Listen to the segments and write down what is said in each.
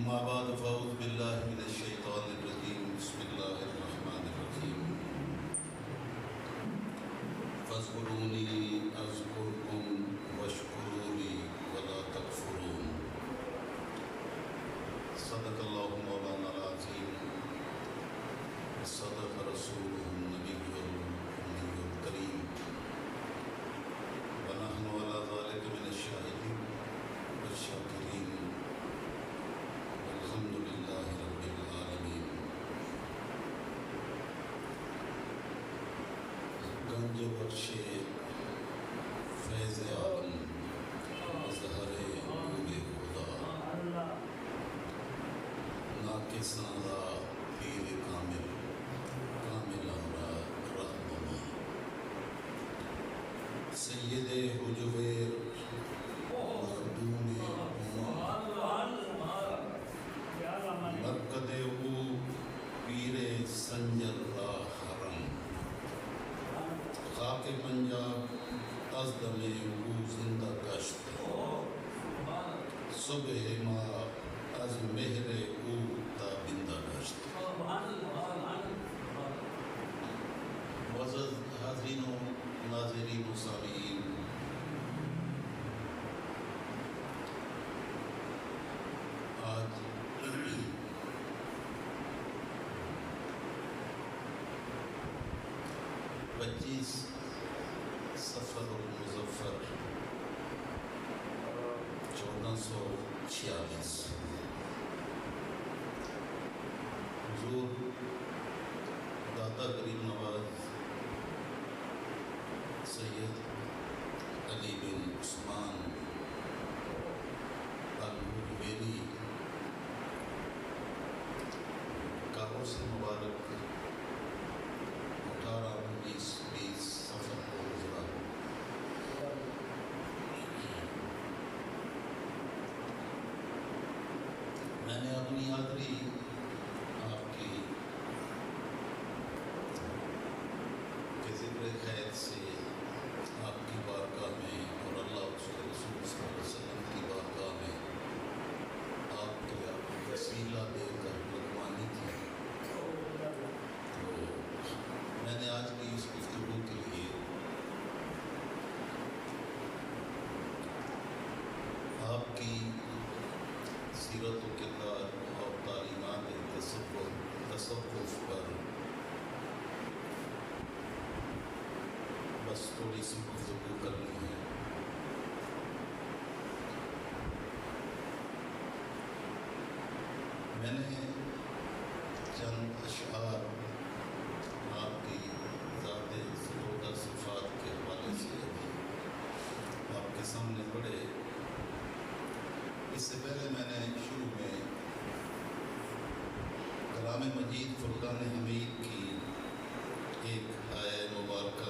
أما بعد فأعوذ بالله من الشيطان الرجيم بسم الله الرحمن الرحيم فاذكروني أذكركم واشكروا لي ولا تكفرون صدق الله مولانا العظيم صدق رسوله النبي الأمي الكريم ونحن على ذلك من الشاهدين والشاكرين الحمد للہ رب العالمین۔ گنج بخش فیض عالم مظہر نور خدا ناقصاں را پیر کامل کاملاں را رہنما سید حجویر مخدوم مرکد او پیر سنجر را حرم خاک پنجاب از دم او زندہ گشت صبح ما از مہر او تابندہ گشت۔ معزز حاضرین و ناظرین و سامعین، آج 25 صفر المظفر 1446 حضور داتا غریب نواز سید علی بن عثمان الحویری کا عرس مبارک 18-19-20 سفر کو گزرا۔ میں نے اپنی حاضری آپ کی کے ذکر خیر سے آپ کی بارگاہ میں اور اللہ اس کے رسول صلی اللہ علیہ وسلم کی بارگاہ میں آپ کے وسیلہ دے کر لگوانی تھی، تو میں نے آج کی اس گفتگو کے لیے آپ کی سیرت و کردار اور تعلیمات تصوف پر بس تھوڑی سی گفتگو کرنی ہے۔ میں نے چند اشعار آپ کی ذات سلوکہ صفات کے حوالے سے آپ کے سامنے پڑھے۔ اس سے پہلے میں نے شروع میں کلام مجید فرقان حمید کی ایک آیہ مبارکہ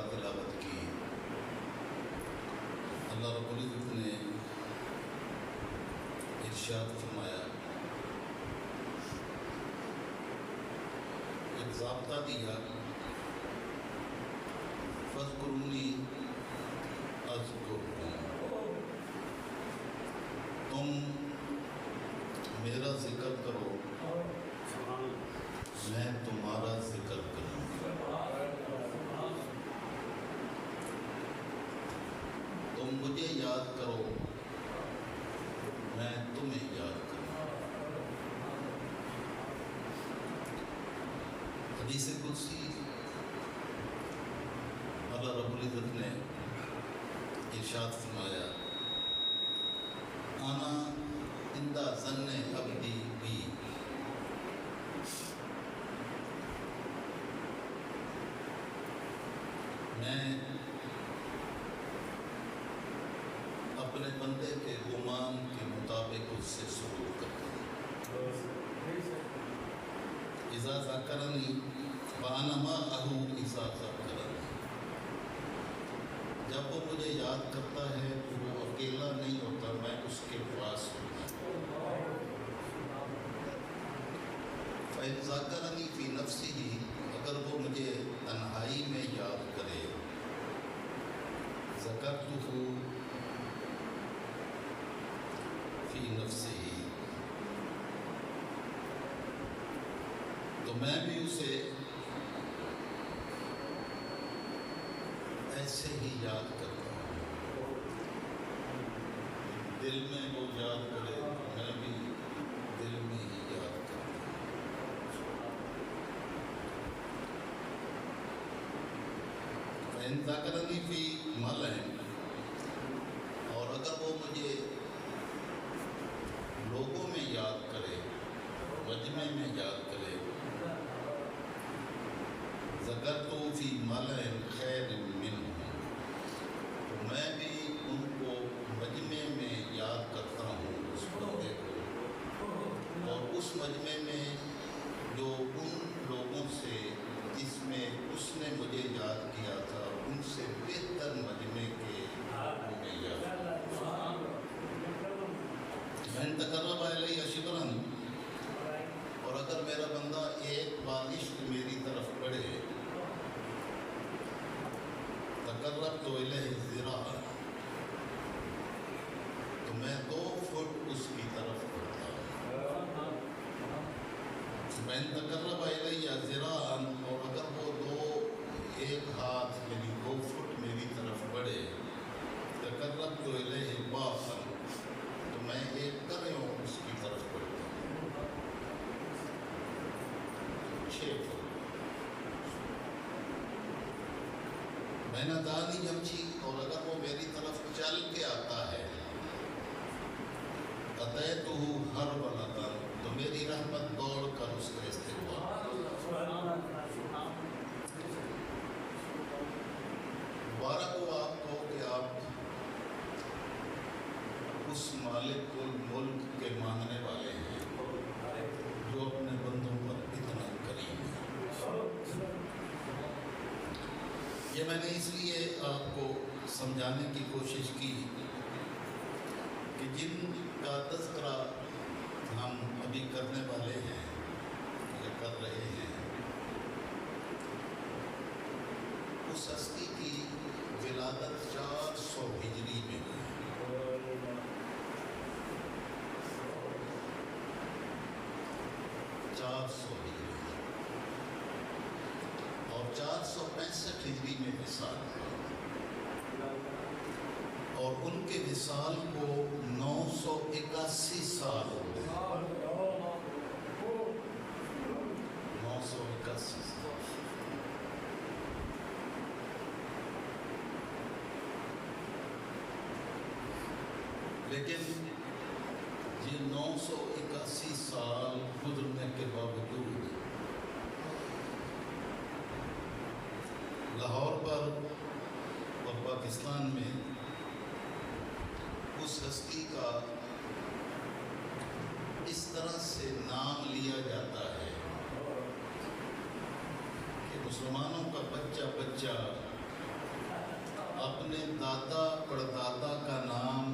تلاوت کی۔ اللہ رب العزت نے ارشاد فرمایا، ایک ضابطہ دیا، فاذکرونی اذکرکم، تم میرا ذکر کرو میں تمہارا ذکر کروں۔ تم مجھے یاد کرو میں تمہیں یاد کروں۔ حدیث قدسی اللہ رب العزت نے ارشاد فرمایا، انا عند ظن عبدی بی، میں اپنے بندے کے گمان کے مطابق اس سے سلوک کرتا ہوں۔ اذا ذکرنی فانا معہ اذا ذکرنی، جب وہ مجھے یاد کرتا ہے تو وہ اکیلا نہیں ہوتا، میں اس کے پاس ہوتا ہوں۔ فَإِنْ ذَكَرَنِي فِي نَفْسِهِ، اگر وہ مجھے تنہائی میں یاد کرے، ذکرتہ فی نفسہ، تو میں بھی اسے ایسے ہی یاد کرتا ہوں، دل میں وہ یاد کرے میں بھی دل میں ہی یاد کرتا ہوں۔ فَإِن ذَكَرَنِي فِي مَلَئٍ، اور اگر وہ مجھے لوگوں میں یاد کرے، مجمع میں یاد کرے، ذکرت فی ملئ خیر منہ، تو میں بھی ان کو مجمع میں یاد کرتا ہوں اس بندے کو، اور اس مجمع میں جو ان لوگوں سے جس میں اس نے مجھے یاد کیا تھا ان سے بہتر مجمع کے لوگوں میں یاد، من تقرب الی شبرا، اور اگر میرا بندہ ایک بالش میری طرف بڑھے، تقربت الیہ ذراعا، تو میں 2 فٹ اس کی طرف بڑھتا ہوں۔ من تقرب الی ذراعا، اور اگر وہ ایک ہاتھ یعنی 2 فٹ میری طرف بڑھے، تقربت الیہ باعا، تو میں ایک کروں اس کی طرف بڑھتا ہوں، 6 فٹ۔ میں نہ دانی یمشی، اور اگر وہ میری طرف چل کے آتا ہے، اتیتہ ہرولۃ، تو میری رحمت دوڑ کر اس کا استقبال۔ مبارک ہو آپ کو کہ آپ اس مالک الملک کے مانگنے والے ہیں جو اپنے بندوں پر اتنا کریم ہے۔ یہ میں نے اس لیے آپ کو سمجھانے کی کوشش کی کہ جن کا تذکرہ ہم ابھی کرنے والے ہیں یا کر رہے ہیں، اس ہستی کی ولادت 400 ہجری میں ہوئی، 400 ہجری، اور 465 ہجری میں وصال ہوا، اور ان کے وصال کو 981 سال ہو گئے، 981 سال۔ لیکن یہ 981 سال گزرنے کے باوجود لاہور پر اور پاکستان میں اس ہستی کا اس طرح سے نام لیا جاتا ہے کہ مسلمانوں کا بچہ بچہ اپنے دادا پردادا کا نام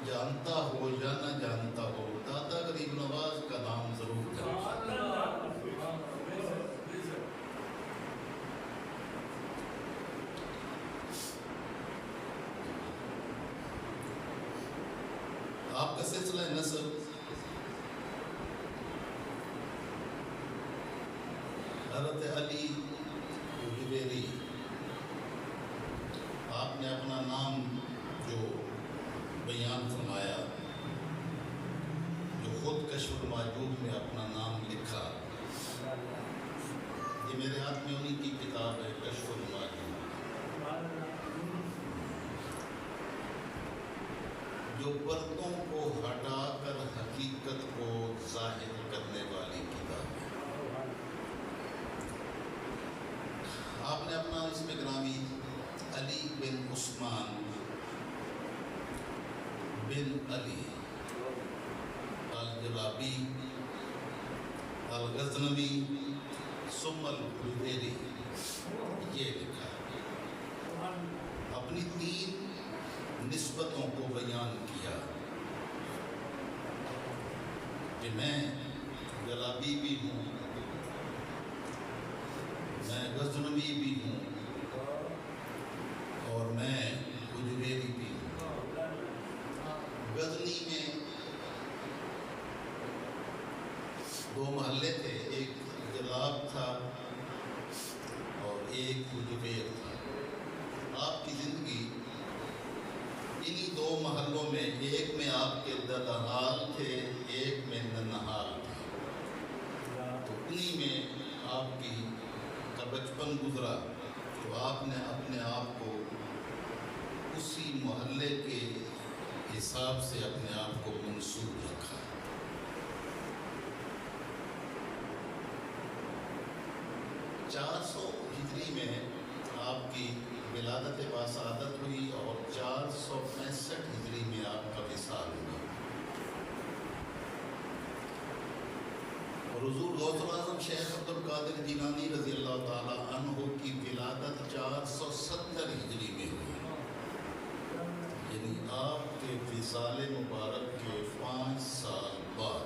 جانتا ہو یا نہ جانتا ہو، دادا غریب نواز کا نام ضرور جانتا ہے۔ آپ کا سلسلہ نسب حضرت علی جویری، آپ نے اپنا نام جو بیان فرمایا، جو خود کشف المعجوب میں اپنا نام لکھا، یہ میرے ہاتھ میں انہی کی کتاب ہے کشف المعجوب، جو پردوں کو ہٹا کر حقیقت کو ظاہر کرنے والی کتاب ہے۔ آپ نے اپنا اسم گرامی علی بن عثمان بن علی الجلابی الغزنوی ثم الجویری یہ لکھا، اپنی 3 نسبتوں کو بیان کیا کہ میں جلابی بھی ہوں، میں غزنوی بھی ہوں، اور میں اجویری بھی ہوں۔ غزنی میں دو محلے تھے، ایک جلاب تھا اور ایک جبیر تھا۔ آپ کی زندگی انہی دو محلوں میں، ایک میں آپ کے دلحال تھے، ایک میں ننحال تھے، تو انہی میں آپ کی کا بچپن گزرا، تو آپ نے اپنے آپ کو اسی محلے کے حساب سے اپنے آپ کو منسوب رکھا۔ 400 ہجری میں آپ کی ولادت باسعادت ہوئی اور 465 ہجری میں آپ کا وصال ہوا، اور حضور غوث الاعظم شیخ عبد القادر جیلانی رضی اللہ تعالی عنہ کی ولادت 470 ہجری میں ہوئی، یعنی آپ کے وصال مبارک کے 5 سال بعد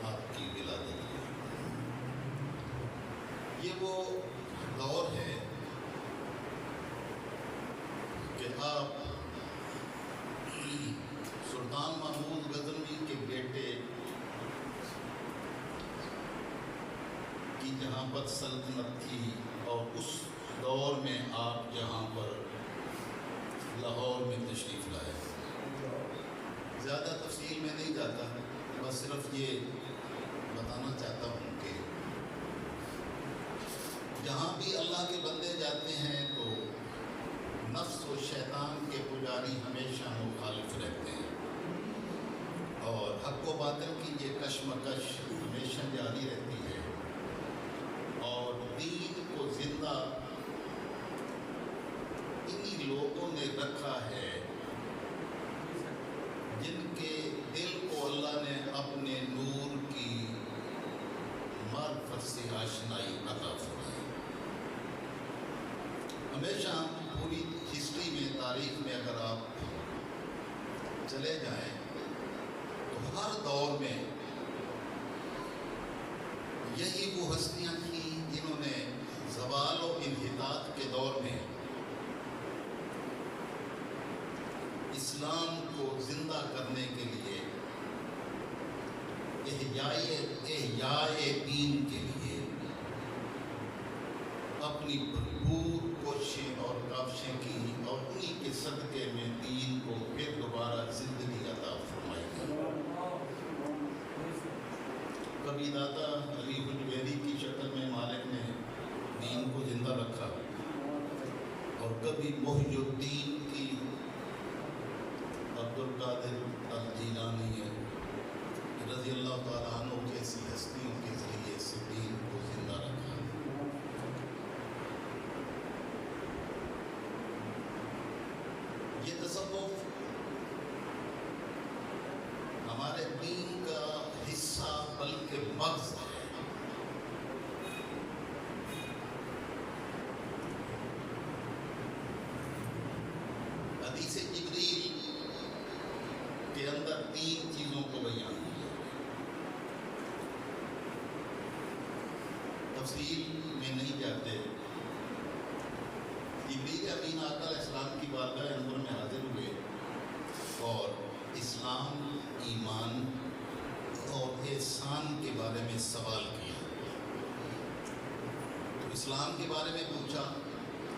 آپ کی ولادت ہوئی۔ یہ وہ دور ہے کہ آپ سلطان محمود غزنوی کے بیٹے کی جہاں پر سلطنت تھی، اور اس دور میں آپ جہاں پر لاہور میں تشریف لائے۔ زیادہ تفصیل میں نہیں جاتا، بس صرف یہ بتانا چاہتا ہوں کہ جہاں بھی اللہ کے بندے جاتے ہیں تو نفس و شیطان کے پجاری ہمیشہ مخالف رہتے ہیں، اور حق و باطل کی یہ کشمکش ہمیشہ جاری رہتی ہے، اور دین کو زندہ انہی لوگوں نے رکھا ہے جن کے دل کو اللہ نے اپنے نور کی معرفت سے آشنائی عطا فرمائی۔ ہمیشہ پوری ہسٹری میں، تاریخ میں اگر آپ چلے جائیں تو ہر دور میں یہی وہ ہستیاں تھیں جنہوں نے زوال و انحطاط کے دور میں اسلام کو زندہ کرنے کے لیے، احیاء دین کے لیے اپنی بھرپور کوششیں اور کاوشیں کی، اور انہی کے صدقے میں دین کو پھر دوبارہ زندگی عطا فرمائی گئی۔ کبھی داتا علی حجویری کی شکل میں مالک نے دین کو زندہ رکھا، اور کبھی محی الدین کی عبد القادر الجیلانی رضی اللہ تعالیٰ عنہ جیسی ہستیوں کے ذریعے سے دین کو زندہ رکھا۔ یہ تصوف ہمارے دین کا حصہ بلکہ مغز ہے۔ حدیث جبریل کے اندر 3 چیزوں کو بیان کیا، تفصیل میں نہیں جاتے۔ جبریل امین آقا علیہ السلام کی بارگاہ انور میں حاضر ہوئے اور اسلام، ایمان اور احسان کے بارے میں سوال کیا۔ تو اسلام کے بارے میں پوچھا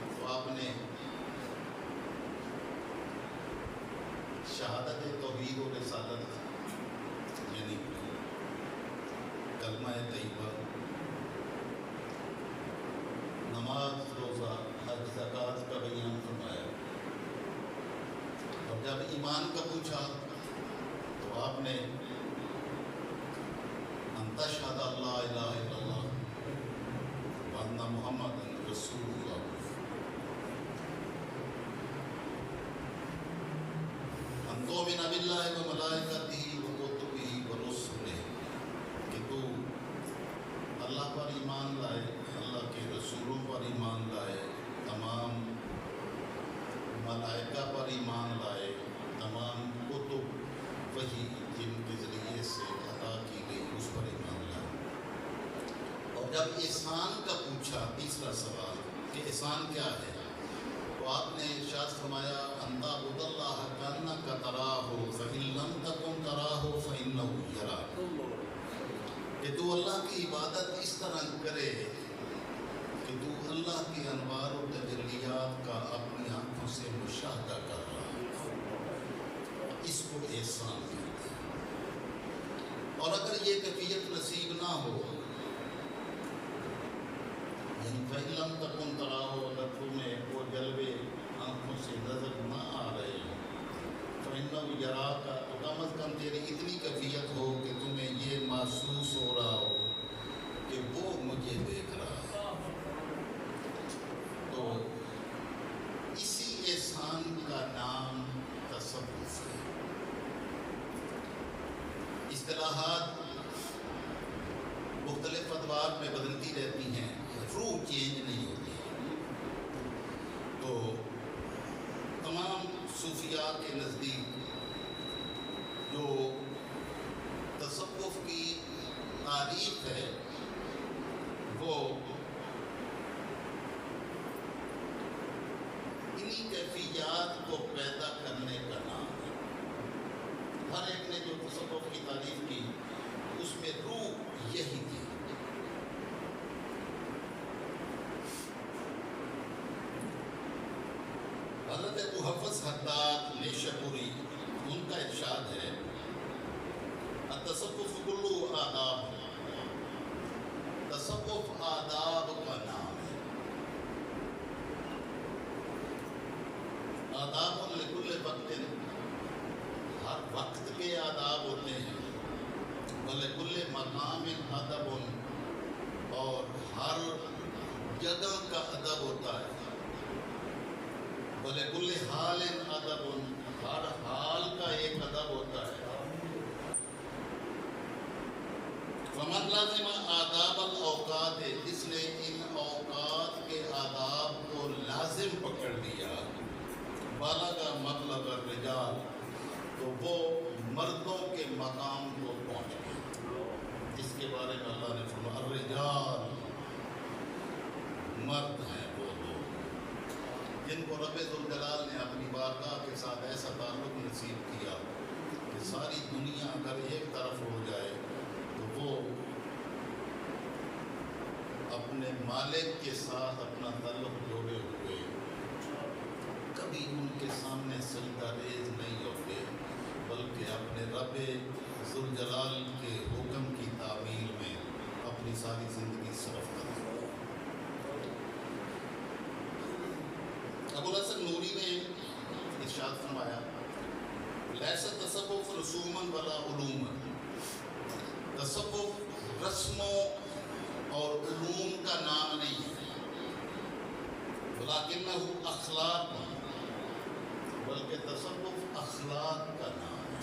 تو آپ نے شہادت توحید و رسالت، یعنی کلمہ طیبہ، نماز، روزہ، حج، زکوٰۃ کا بیان فرمایا، اور جب ایمان کا پوچھا تو آپ نے ان تشہد اللہ الہ الا اللہ وان محمد رسول اللہ، ان تؤمن باللہ و ملائکتہ و کتبہ و رسلہ، کہ تو اللہ پر ایمان لائے، اللہ کے رسولوں پر ایمان لائے، تمام ملائکہ پر ایمان لائے، تمام کتب وحی جن کے ذریعے سے عطا کی گئی اس پر ایمان لائے۔ اور جب احسان کا پوچھا، تیسرا سوال کہ احسان کیا ہے، تو آپ نے ارشاد فرمایا ان تعبد اللہ کانک تراہ فإن لم تکن تراہ فإنہ یراک، اللہ کے انوار و تجلیات کا اپنی آنکھوں سے مشاہدہ کر رہا ہے، اس کو احسان کہتے ہیں۔ اور اگر یہ کیفیت نصیب نہ ہو، یعنی فَإِن لَمْ تَكُنْ تَرَاهُ، اگر تمہیں وہ جلوے آنکھوں سے نظر نہ آ رہے ہوں، فَإِنَّهُ يَرَاكَ، تو کم از کم تیری اتنی کیفیت ہو کہ تمہیں یہ محسوس ہو رہا ہو کہ وہ مجھے دیکھ رہا ہے۔ تو اسی احسان کا نام تصوف ہے۔ اصطلاحات مختلف ادوار میں بدلتی رہتی ہیں، روح چینج نہیں ہوتی۔ تو تمام صوفیاء کے نزدیک جو تصوف کی تعریف ہے وہ انہی کیفیات کو پیدا کرنے کا نام ہے۔ ہر ایک نے جو تصوف کی تعریف کی اس میں روح یہی تھی۔ حضرت ابو حفص حداد نیشاپوری، ان کا ارشاد ہے التصوف کلہ آداب، تصوف آداب کا نام ہے۔ آداب لکل وقت، ہر وقت کے آداب ہوتے ہیں، وَلِكُلِّ مَقَامٍ ادب، اور ہر جگہ کا ادب ہوتا ہے، وَلِكُلِّ حَالٍ ادب، ہر حال کا ایک ادب ہوتا ہے۔ فَمَنْ لَزِمَ آداب الأوقات، جس نے ان اوقات کے آداب کو لازم پکڑ لیا، بلغ مبلغ الرجال، تو وہ مردوں کے مقام کو پہنچ گیا، جس کے بارے میں اللہ نے فرمایا الرجال، مرد ہیں وہ لوگ جن کو رب ذوالجلال نے اپنی بارگاہ کے ساتھ ایسا تعلق نصیب کیا کہ ساری دنیا اگر ایک طرف ہو جائے تو وہ اپنے مالک کے ساتھ اپنا تعلق جوڑے ہوئے کبھی ان کے سامنے سجدہ ریز نہیں ہوتے، بلکہ اپنے رب ذوالجلال کے حکم کی تعمیل میں اپنی ساری زندگی صرف کرتے ہیں۔ ابوالحسن نوری نے ارشاد فرمایا لیس تصوف رسوما ولا علوما، تصوف رسموں اور علوم کا نام نہیں ہے، ولکنہ اخلاق، بلکہ تصوف اخلاق کا نام ہے۔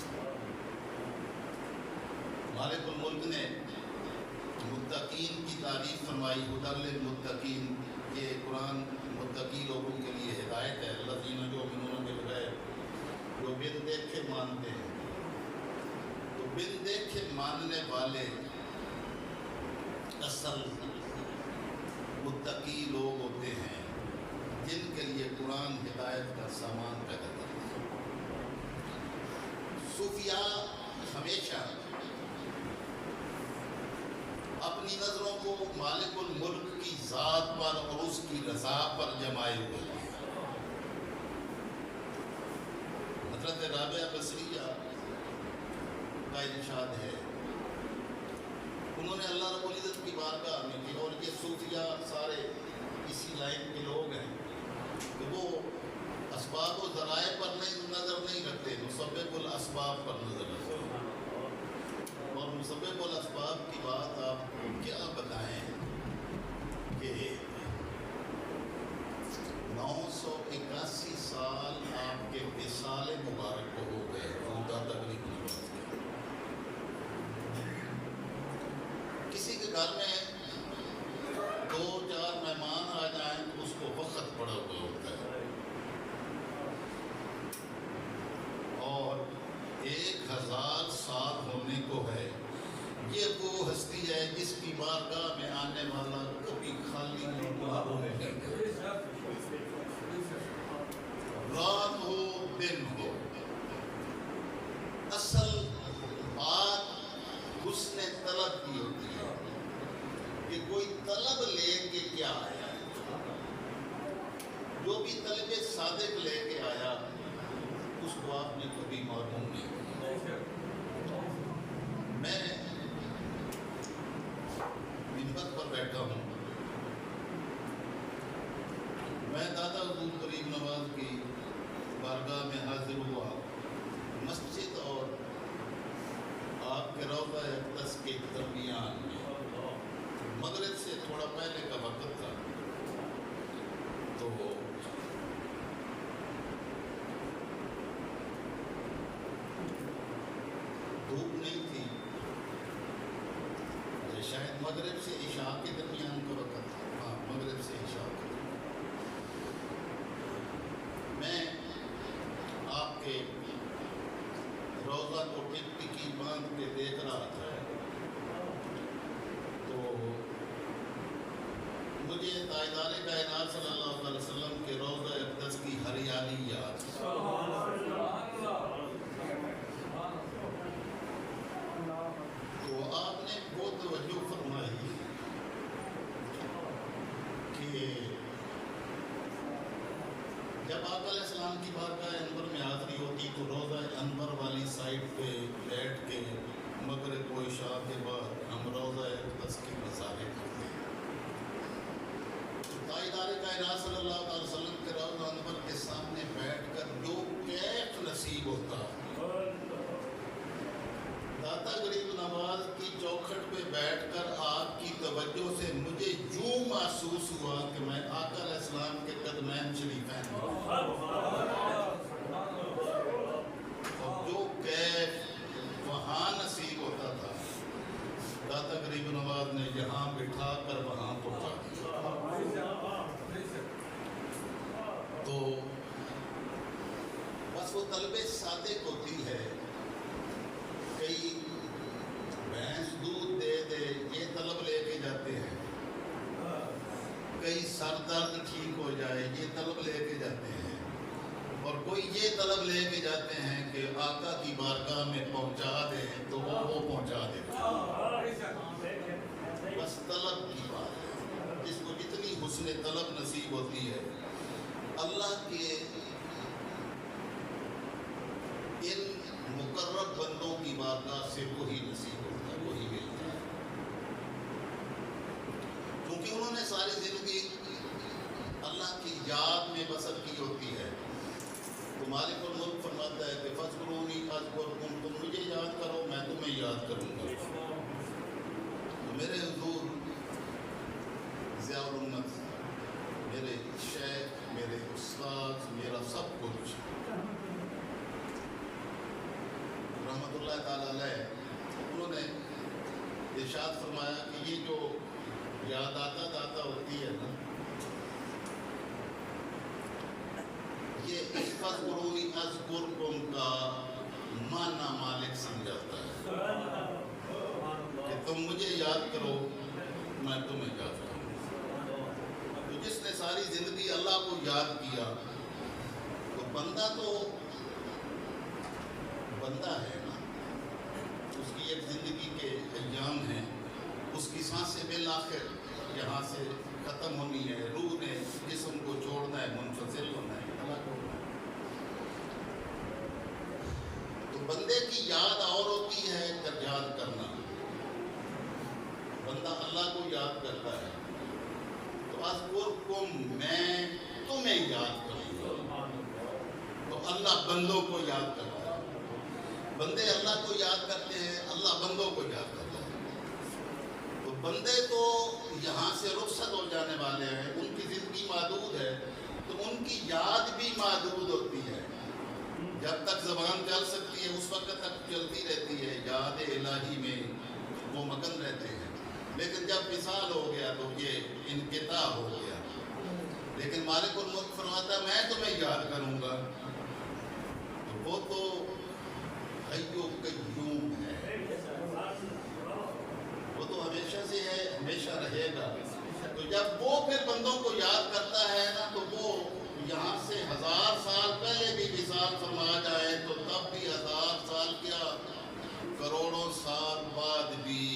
مالک الملک نے متقین کی تعریف فرمائی، ہدی للمتقین، یہ قرآن متقی لوگوں کے لیے ہدایت ہے، الذین یؤمنون بالغیب، جو بن دیکھے مانتے ہیں۔ تو بن دیکھے ماننے والے اصل متقی لوگ ہوتے ہیں جن کے لیے قرآن ہدایت کا سامان پیدا کرتا ہے۔ صوفیاء ہمیشہ اپنی نظروں کو مالک الملک کی ذات پر اور اس کی رضا پر جمائے ہوئے ہیں۔ حضرت رابعہ بصریہ کا ارشاد ہے، انہوں نے اللہ رب العزت کی بارگاہ میں کی، اور یہ صوفیاء سارے اسی لائن کے لوگ ہیں کہ وہ اسباب و ذرائع پر نظر نہیں رکھتے، مسبب الاسباب پر نظر رکھتے ہیں۔ اور مسبب الاسباب کی بات آپ کیا بتائیں کہ 981 سال آپ کے وصال مبارک کو ہو گئے، خدا تقریب کی بات کی۔ کسی کے گھر میں 2-4 مہمان آ جائیں تو اس کو وقت پڑا ہوا ہوتا ہے، اور 1000 سال ہونے کو ہے۔ یہ وہ ہستی ہے جس کی بارگاہ میں آنے والا کبھی خالی نہیں ہے، رات ہو دن ہو۔ اصل بات حسن طلب کی ہوتی ہے کہ کوئی طلب لے کے کیا آیا ہے۔ جو بھی طلب صادق لے کے آیا اس کو آپ نے کبھی معلوم نہیں کیا۔ میں منبر پر بیٹھا ہوں، میں دادا حضور غریب نواز کی بارگاہ میں حاضر ہوا۔ مسجد اور آپ کے روضہ اقدس کے درمیان میں مغرب سے تھوڑا پہلے کا وقت تھا، تو دھوپ نہیں تھی، شاید مغرب سے عشاء کے درمیان کا وقت تھا، ہاں مغرب سے عشاء کے درمیان۔ میں آپ کے روضہ کو ٹک ٹکی باندھ کے دیکھ رہا تھا، تو مجھے تاجدار کائنات صلی اللہ علیہ وسلم کے روضہ اقدس کی ہریالی یاد، تو آپ نے وہ توجہ فرمائی کہ جب آقا علیہ السلام کی بارگاہ انور میں حاضری ہوتی تو روضہ انور والی سائڈ پہ بیٹھ کے مغرب و عشاء کے بعد ہم روضہ اقدس کے نظارے کرتے ہیں۔ تاجدار کائنات صلی اللہ علیہ وسلم کے روضہ انور کے سامنے بیٹھ کر جو کیف نصیب ہوتا، داتا غریب نواز کی چوکھٹ پہ بیٹھ کر آپ کی توجہ سے مجھے یوں محسوس ہوا کہ میں آقا علیہ السلام کے قدمین شریفین اور جو کیف وہاں نصیب ہوتا تھا، داتا غریب نواز نے یہاں بٹھا کر وہاں پہنچا دیا۔ تو بس وہ طلب صادق ہوتی ہے، کئی بھینس دودھ دے دے یہ طلب لے کے جاتے ہیں، کئی سر درد ٹھیک ہو جائے یہ طلب لے کے جاتے ہیں، اور کوئی یہ طلب لے کے جاتے ہیں کہ آقا کی بارگاہ میں پہنچا دیں تو وہ پہنچا دے۔ بس طلب کی بات ہے، جس کو جتنی حسن طلب نصیب ہوتی ہے اللہ کے ان مقرب بندوں کی بارگاہ سے وہی نصیب ہوتا ہے، وہی ملتا ہے، کیونکہ انہوں نے ساری زندگی اللہ کی یاد میں بسر کی ہوتی ہے۔ تو مالک الملک فرماتا ہے کہ فاذکرونی اذکرکم، تم مجھے یاد کرو میں تمہیں یاد کروں گا۔ تو میرے حضور ضیاء الامت، میرے شیخ، میرے استاد، میرا سب کچھ، رحمت اللہ تعالیٰ علیہ، انہوں نے ارشاد فرمایا کہ یہ جو یاد آتا ہوتی ہے نا، یہ فاذکرونی اذکرکم کا معنی مالک سمجھاتا ہے کہ تم مجھے یاد کرو میں تمہیں یاد کروں۔ تو جس نے ساری زندگی اللہ کو یاد کیا تو بندہ ہے نا، اس کی ایک زندگی کے ایام ہیں، اس کی سانسیں بالآخر یہاں سے ختم ہونی ہے، روح نے جسم کو چھوڑنا ہے، منفصل ہونا ہے، الگ ہونا ہے۔ تو بندے کی یاد اور ہوتی ہے جب یاد کرنا، بندہ اللہ کو یاد کرتا ہے تو اذکرکم، میں تمہیں یاد کروں گا، تو اللہ بندوں کو یاد کرتا ہے، بندے اللہ کو یاد کرتے ہیں، اللہ بندوں کو یاد کرتا ہے۔ تو بندے تو یہاں سے رخصت ہو جانے والے ہیں، ان کی زندگی محدود ہے، تو ان کی یاد بھی محدود ہوتی ہے۔ جب تک زبان چل سکتی ہے اس وقت تک چلتی رہتی ہے، یاد الہی میں وہ مگن رہتے ہیں، لیکن جب وصال ہو گیا تو یہ انقطاع ہو گیا۔ لیکن مالک الملک فرماتا ہے میں تمہیں یاد کروں گا، تو وہ تو حی و قیوم ہے، وہ تو ہمیشہ سے ہے، ہمیشہ رہے گا۔ تو جب وہ پھر بندوں کو یاد کرتا ہے نا، تو وہ یہاں سے 1000 سال پہلے بھی وصال فرما جائے تو تب بھی 1000 سال کیا، کروڑوں سال بعد بھی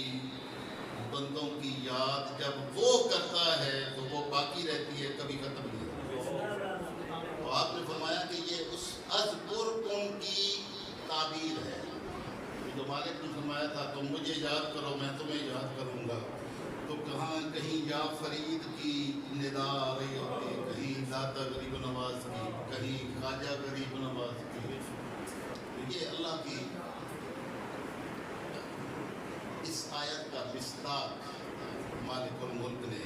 بندوں کی یاد جب وہ کرتا ہے تو وہ باقی رہتی ہے، کبھی ختم نہیں ہوتی۔ مالک نے فرمایا تھا تم مجھے یاد کرو میں تمہیں یاد کروں گا، تو کہاں کہیں یا فرید کی ندا آ رہی ہوتی، کہیں داتا غریب نواز کی، کہیں خواجہ غریب نواز کی. یہ اللہ کی اس آیت کا مصداق مالک الملک نے